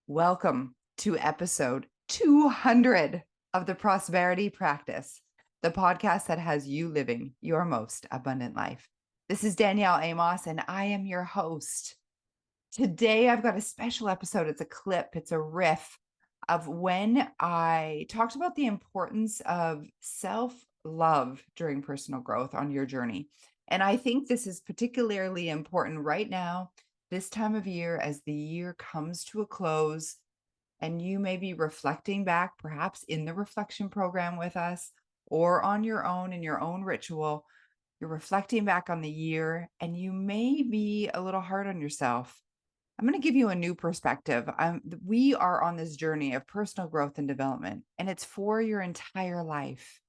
Welcome to episode 200 of the Prosperity Practice, the podcast that has you living your most abundant life. This is Danielle Amos, and I am your host. Today, I've got a special episode. It's a clip, it's a riff of when I talked about the importance of self-love during personal growth on your journey. And I think this is particularly important right now, this time of year, as the year comes to a close, and you may be reflecting back, perhaps in the reflection program with us or on your own in your own ritual. You're reflecting back on the year, and you may be a little hard on yourself. I'm going to give you a new perspective. We are on this journey of personal growth and development, and it's for your entire life.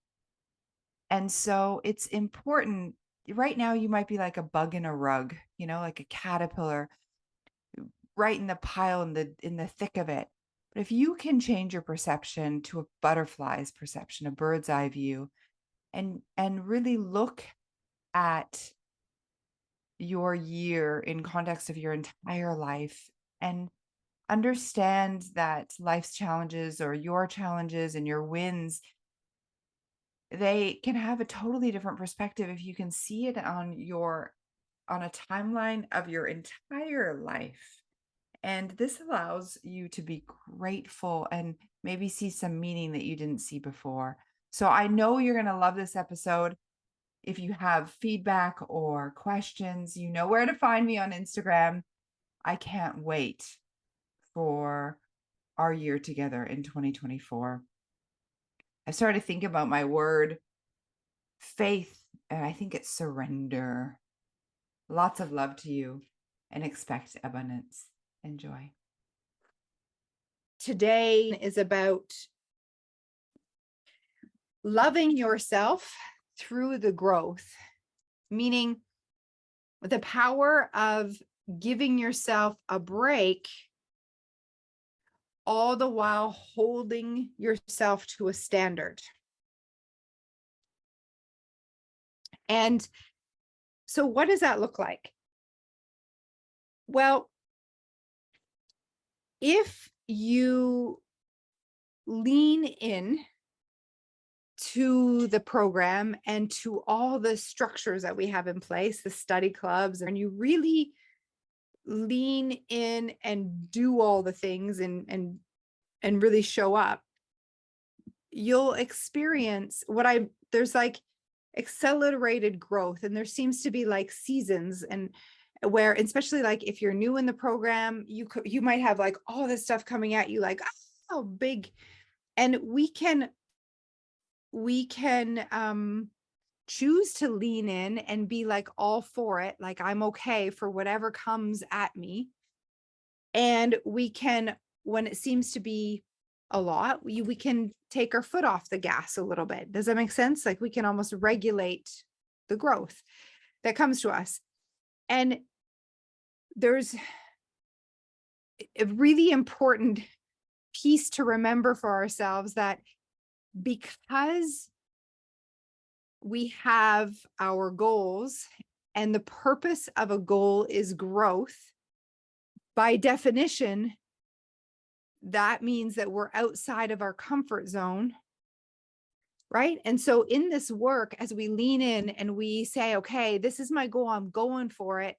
And so it's important. Right now, you might be like a bug in a rug, like a caterpillar, right in the pile, in the thick of it. But if you can change your perception to a butterfly's perception, a bird's eye view, and really look at your year in context of your entire life and understand that life's challenges or your challenges and your wins, they can have a totally different perspective if you can see it on a timeline of your entire life. And this allows you to be grateful and maybe see some meaning that you didn't see before. So I know you're going to love this episode. If you have feedback or questions, you know where to find me on Instagram. I can't wait for our year together in 2024. I started to think about my word faith, and I think it's surrender. Lots of love to you, and expect abundance. Enjoy. Today is about loving yourself through the growth, meaning the power of giving yourself a break, all the while holding yourself to a standard. And so what does that look like? Well, if you lean in to the program and to all the structures that we have in place, the study clubs, and you really lean in and do all the things and really show up, you'll experience there's like accelerated growth, and there seems to be like seasons, and where, especially like if you're new in the program, you might have like all this stuff coming at you like, oh, big. And we can choose to lean in and be like all for it, like I'm okay for whatever comes at me. And we can, when it seems to be a lot, we can take our foot off the gas a little bit. Does that make sense? Like we can almost regulate the growth that comes to us. And there's a really important piece to remember for ourselves, that because we have our goals and the purpose of a goal is growth, by definition, that means that we're outside of our comfort zone, right? And so in this work, as we lean in and we say, okay, this is my goal, I'm going for it,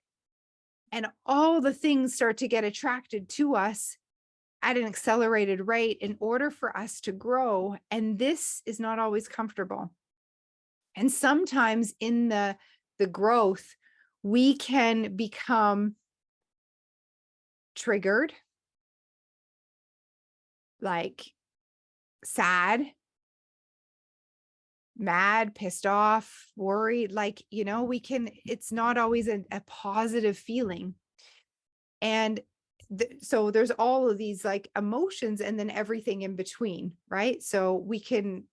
and all the things start to get attracted to us at an accelerated rate in order for us to grow. And this is not always comfortable. And sometimes in the growth, we can become triggered, like sad, mad, pissed off, worried, like, it's not always a positive feeling. And so there's all of these like emotions and then everything in between, right? So we can,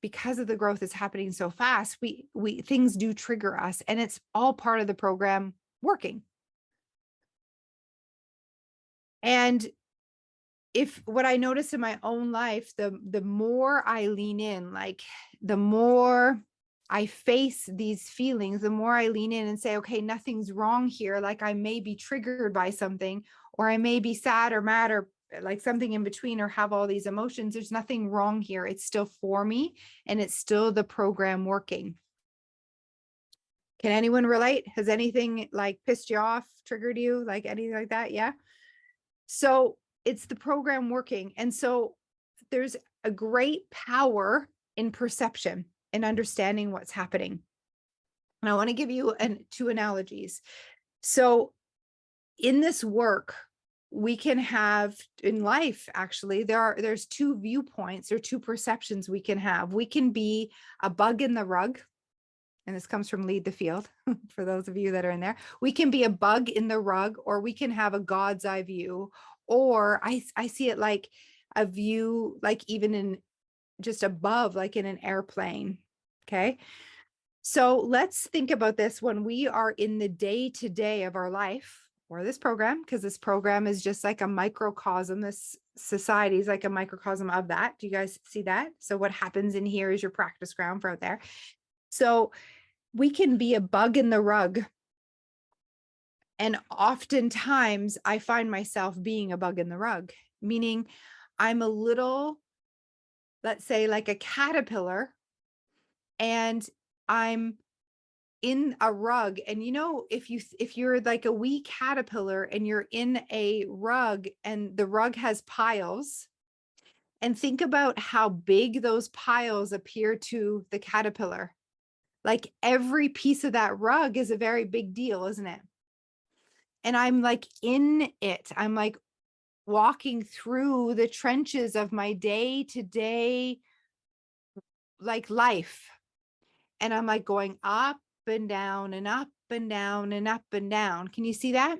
because of the growth is happening so fast, we things do trigger us, and it's all part of the program working. And if what I notice in my own life, the more I lean in, like the more I face these feelings, the more I lean in and say, okay, nothing's wrong here. Like I may be triggered by something, or I may be sad or mad or like something in between or have all these emotions. There's nothing wrong here. It's still for me and it's still the program working. Can anyone relate? Has anything like pissed you off, triggered you, like anything like that? Yeah. So it's the program working. And so there's a great power in perception and understanding what's happening. And I want to give you two analogies. So in this work, we can have in life, actually, there's two viewpoints or two perceptions we can have. We can be a bug in the rug. And this comes from Lead the Field, for those of you that are in there. We can be a bug in the rug, or we can have a God's eye view, or I see it like a view, like even in just above, like in an airplane. Okay. So let's think about this when we are in the day-to-day of our life or this program, because this program is just like a microcosm. This society is like a microcosm of that. Do you guys see that? So what happens in here is your practice ground for out there. So we can be a bug in the rug. And oftentimes I find myself being a bug in the rug, meaning I'm a little, let's say, like a caterpillar, and I'm in a rug. And if you're like a wee caterpillar and you're in a rug and the rug has piles, and think about how big those piles appear to the caterpillar. Like every piece of that rug is a very big deal, isn't it? And I'm like in it. I'm like walking through the trenches of my day-to-day like life. And I'm like going up and down and up and down and up and down. Can you see that?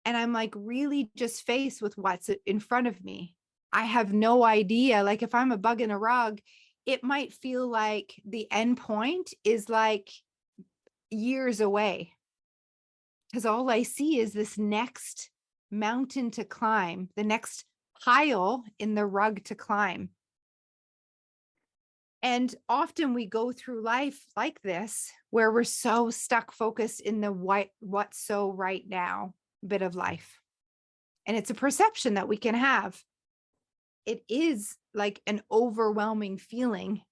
And I'm like really just faced with what's in front of me. I have no idea. Like if I'm a bug in a rug, it might feel like the end point is like years away, because all I see is this next mountain to climb, the next pile in the rug to climb. And often we go through life like this, where we're so stuck focused in the what's so right now bit of life. And it's a perception that we can have. It is like an overwhelming feeling,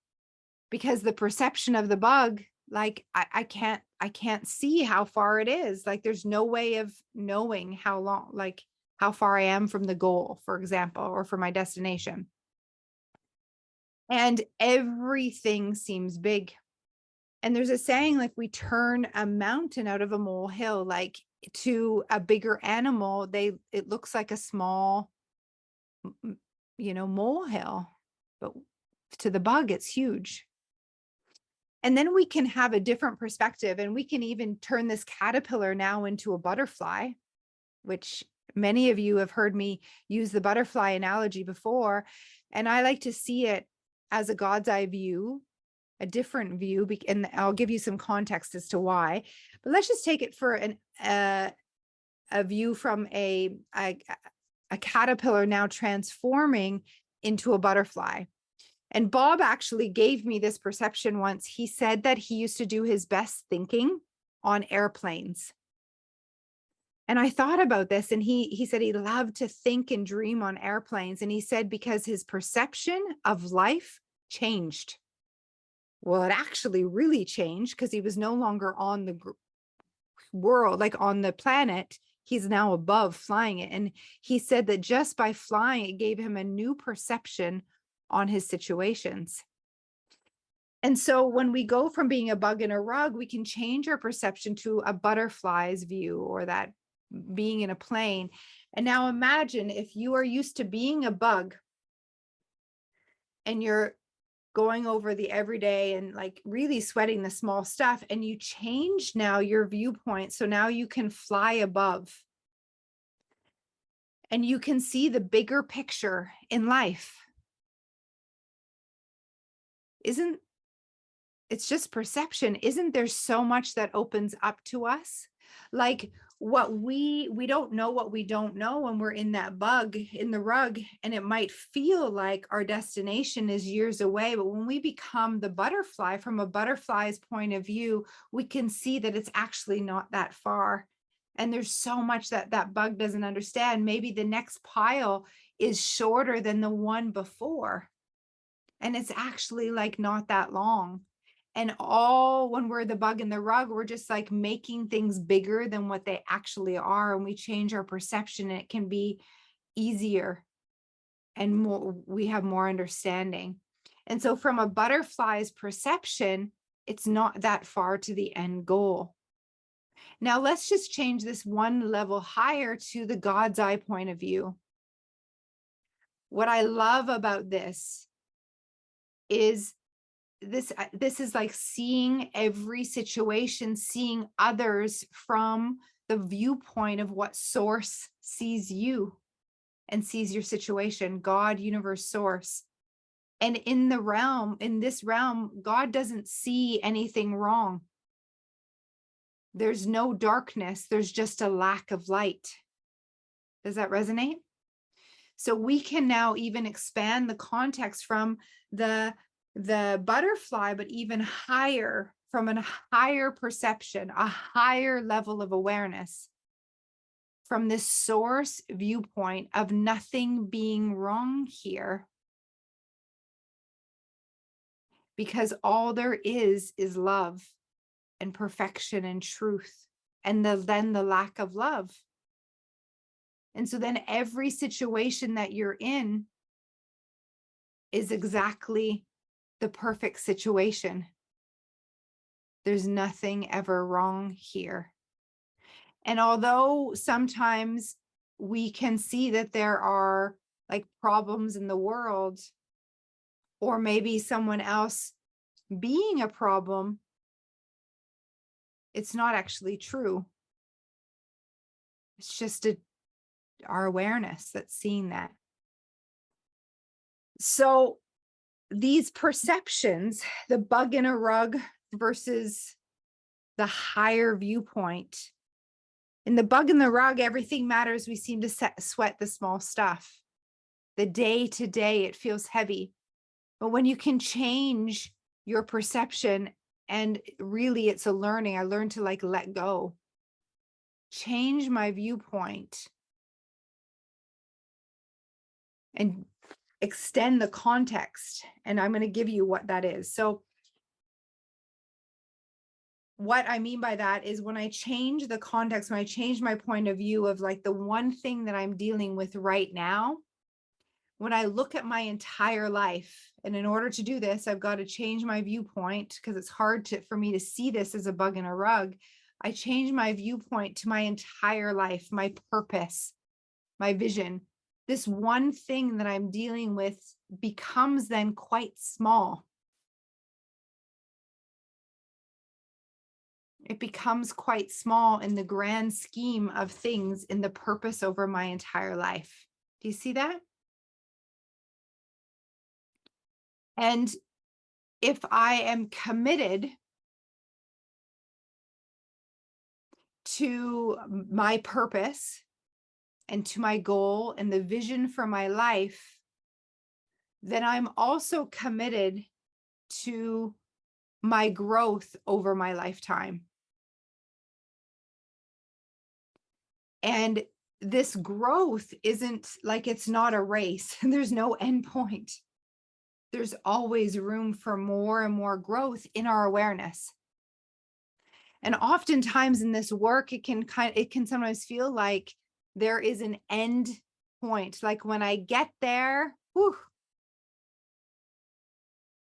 because the perception of the bug, like I can't see how far it is. Like there's no way of knowing how long, like how far I am from the goal, for example, or from my destination. And everything seems big. And there's a saying, like we turn a mountain out of a molehill, like to a bigger animal, it looks like a small, molehill, but to the bug, it's huge. And then we can have a different perspective, and we can even turn this caterpillar now into a butterfly, which many of you have heard me use the butterfly analogy before. And I like to see it as a God's eye view, a different view, and I'll give you some context as to why. But let's just take it for a view from a caterpillar now transforming into a butterfly. And Bob actually gave me this perception once. He said that he used to do his best thinking on airplanes. And I thought about this, and he said he loved to think and dream on airplanes. And he said because his perception of life changed. Well, it actually really changed, because he was no longer on the world, like on the planet. He's now above flying it. And he said that just by flying, it gave him a new perception on his situations. And so when we go from being a bug in a rug, we can change our perception to a butterfly's view, or that being in a plane. And now imagine if you are used to being a bug and you're going over the everyday and like really sweating the small stuff, and you change now your viewpoint. So now you can fly above and you can see the bigger picture in life. It's just perception. Isn't there so much that opens up to us? Like what we don't know what we don't know when we're in that bug in the rug, and it might feel like our destination is years away. But when we become the butterfly, from a butterfly's point of view, we can see that it's actually not that far. And there's so much that that bug doesn't understand. Maybe the next pile is shorter than the one before. And it's actually like not that long. And all when we're the bug in the rug, we're just like making things bigger than what they actually are. And we change our perception, and it can be easier and more, we have more understanding. And so from a butterfly's perception, it's not that far to the end goal. Now let's just change this one level higher to the God's eye point of view. What I love about this is this is like seeing every situation, seeing others from the viewpoint of what source sees you and sees your situation, God, universe, source. And in this realm, God doesn't see anything wrong. There's no darkness, there's just a lack of light. Does that resonate? So we can now even expand the context from the butterfly, but even higher, from a higher perception, a higher level of awareness, from this source viewpoint of nothing being wrong here. Because all there is love and perfection and truth, and then the lack of love. And so then every situation that you're in is exactly the perfect situation. There's nothing ever wrong here. And although sometimes we can see that there are like problems in the world, or maybe someone else being a problem, it's not actually true. It's just our awareness that's seeing that. So these perceptions, the bug in a rug versus the higher viewpoint. In the bug in the rug, everything matters. We seem to sweat the small stuff. The day to day, it feels heavy. But when you can change your perception, and really it's a learning, I learned to like let go, change my viewpoint, and extend the context. And I'm going to give you what that is. So what I mean by that is when I change the context, when I change my point of view of like the one thing that I'm dealing with right now, when I look at my entire life, and in order to do this, I've got to change my viewpoint because it's hard for me to see this as a bug in a rug. I change my viewpoint to my entire life, my purpose, my vision. This one thing that I'm dealing with becomes then quite small. It becomes quite small in the grand scheme of things, in the purpose over my entire life. Do you see that? And if I am committed to my purpose and to my goal and the vision for my life, then I'm also committed to my growth over my lifetime. And this growth isn't like, it's not a race. There's no end point. There's always room for more and more growth in our awareness. And oftentimes in this work, it can sometimes feel like there is an end point. Like when I get there, whew,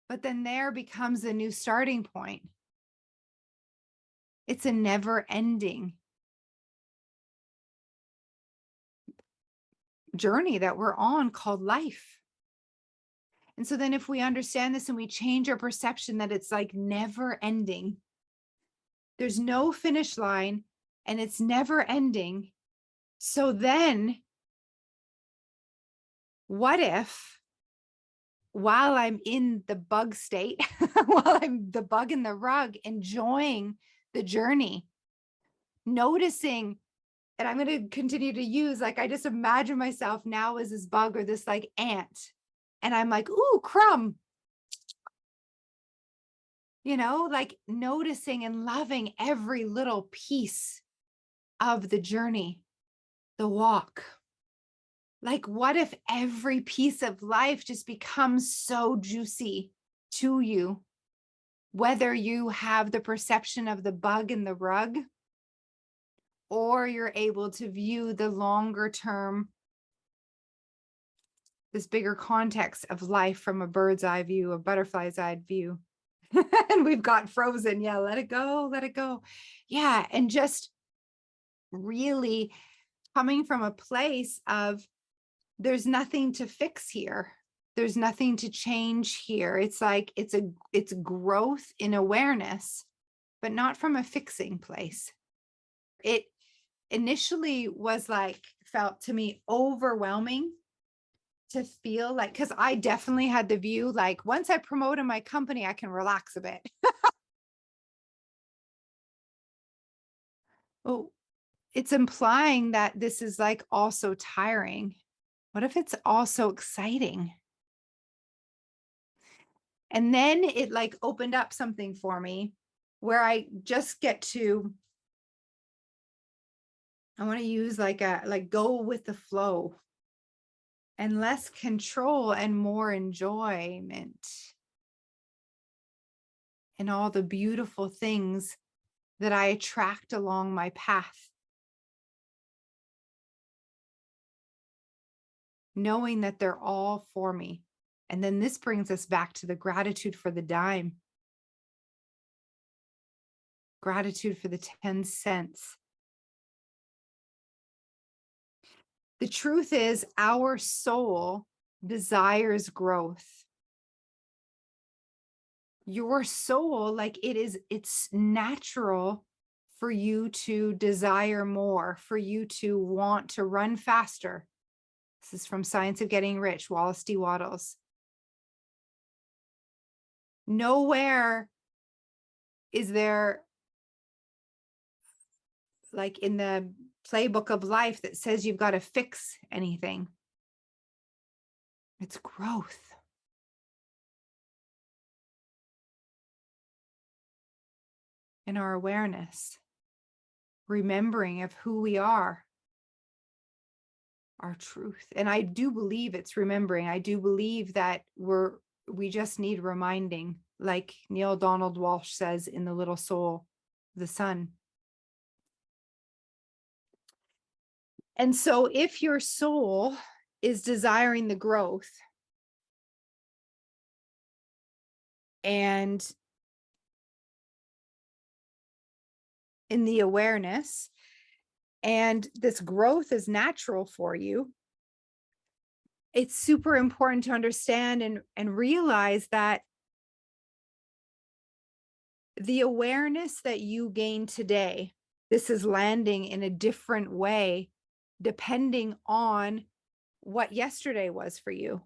but then there becomes a new starting point. It's a never ending journey that we're on called life. And so then if we understand this and we change our perception that it's like never ending, there's no finish line and it's never ending. So then what if, while I'm in the bug state, while I'm the bug in the rug, enjoying the journey, noticing, and I'm going to continue to use, like, I just imagine myself now as this bug or this like ant, and I'm like, ooh, crumb, like noticing and loving every little piece of the journey, the walk. Like, what if every piece of life just becomes so juicy to you? Whether you have the perception of the bug in the rug, or you're able to view the longer term, this bigger context of life from a bird's eye view, a butterfly's eye view. And we've got frozen. Yeah, let it go, let it go. Yeah, and just really coming from a place of there's nothing to fix here. There's nothing to change here. It's like it's growth in awareness, but not from a fixing place. It initially was like, felt to me overwhelming to feel like, because I definitely had the view, like, once I promote in my company, I can relax a bit. Oh, it's implying that this is like also tiring. What if it's also exciting? And then it like opened up something for me where I just get to, I want to use like go with the flow, and less control and more enjoyment and all the beautiful things that I attract along my path. Knowing that they're all for me. And then this brings us back to the gratitude for the dime. Gratitude for the 10 cents. The truth is, our soul desires growth. Your soul, like it's natural for you to desire more, for you to want to run faster. This is from Science of Getting Rich, Wallace D. Wattles. Nowhere is there, like in the playbook of life, that says you've got to fix anything. It's growth. In our awareness, remembering of who we are, our truth. And I do believe it's remembering. I do believe that we just need reminding, like Neil Donald Walsh says in The Little Soul, the Sun. And so if your soul is desiring the growth and in the awareness, and this growth is natural for you, it's super important to understand and realize that the awareness that you gain today, this is landing in a different way depending on what yesterday was for you,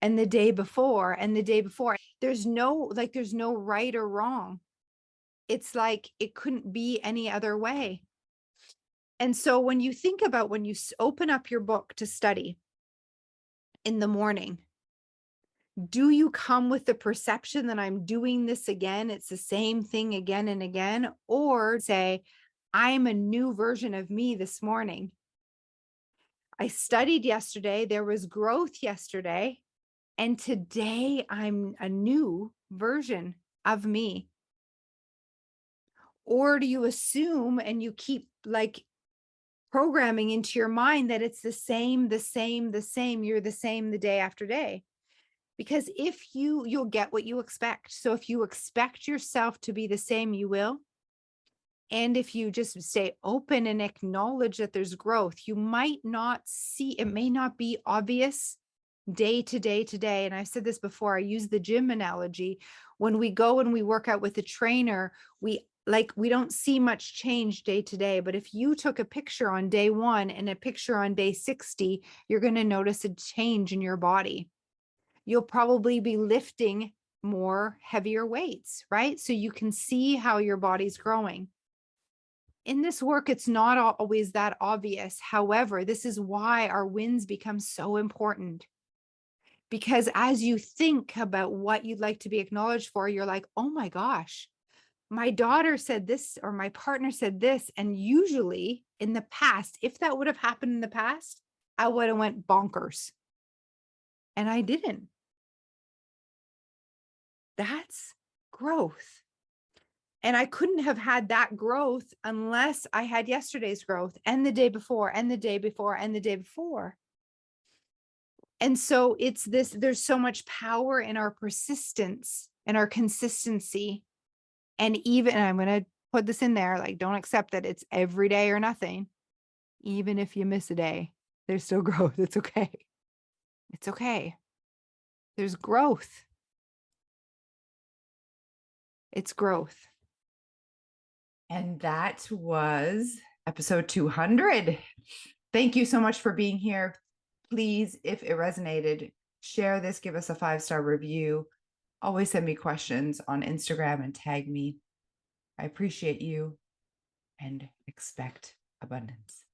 and the day before, and the day before. There's no right or wrong. It's like it couldn't be any other way. And so when you think about, when you open up your book to study in the morning, do you come with the perception that I'm doing this again? It's the same thing again and again, or say, I'm a new version of me this morning. I studied yesterday. There was growth yesterday. And today I'm a new version of me. Or do you assume and you keep like programming into your mind that it's the same, the same, the same, you're the same the day after day? Because if you'll get what you expect. So if you expect yourself to be the same, you will. And if you just stay open and acknowledge that there's growth, you might not see, it may not be obvious day to day to day. And I've said this before, I use the gym analogy. When we go and we work out with a trainer, we don't see much change day to day. But if you took a picture on day 1 and a picture on day 60, you're going to notice a change in your body. You'll probably be lifting more heavier weights, right? So you can see how your body's growing. In this work, it's not always that obvious. However, this is why our wins become so important. Because as you think about what you'd like to be acknowledged for, you're like, oh my gosh, my daughter said this, or my partner said this. And usually in the past, if that would have happened in the past, I would have went bonkers. And I didn't. That's growth. And I couldn't have had that growth unless I had yesterday's growth and the day before and the day before and the day before. And so it's this, there's so much power in our persistence and our consistency. And even, and I'm going to put this in there, like, don't accept that it's every day or nothing. Even if you miss a day, there's still growth. It's okay. It's okay. There's growth. It's growth. And that was episode 200. Thank you so much for being here. Please, if it resonated, share this, give us a 5-star review. Always send me questions on Instagram and tag me. I appreciate you and expect abundance.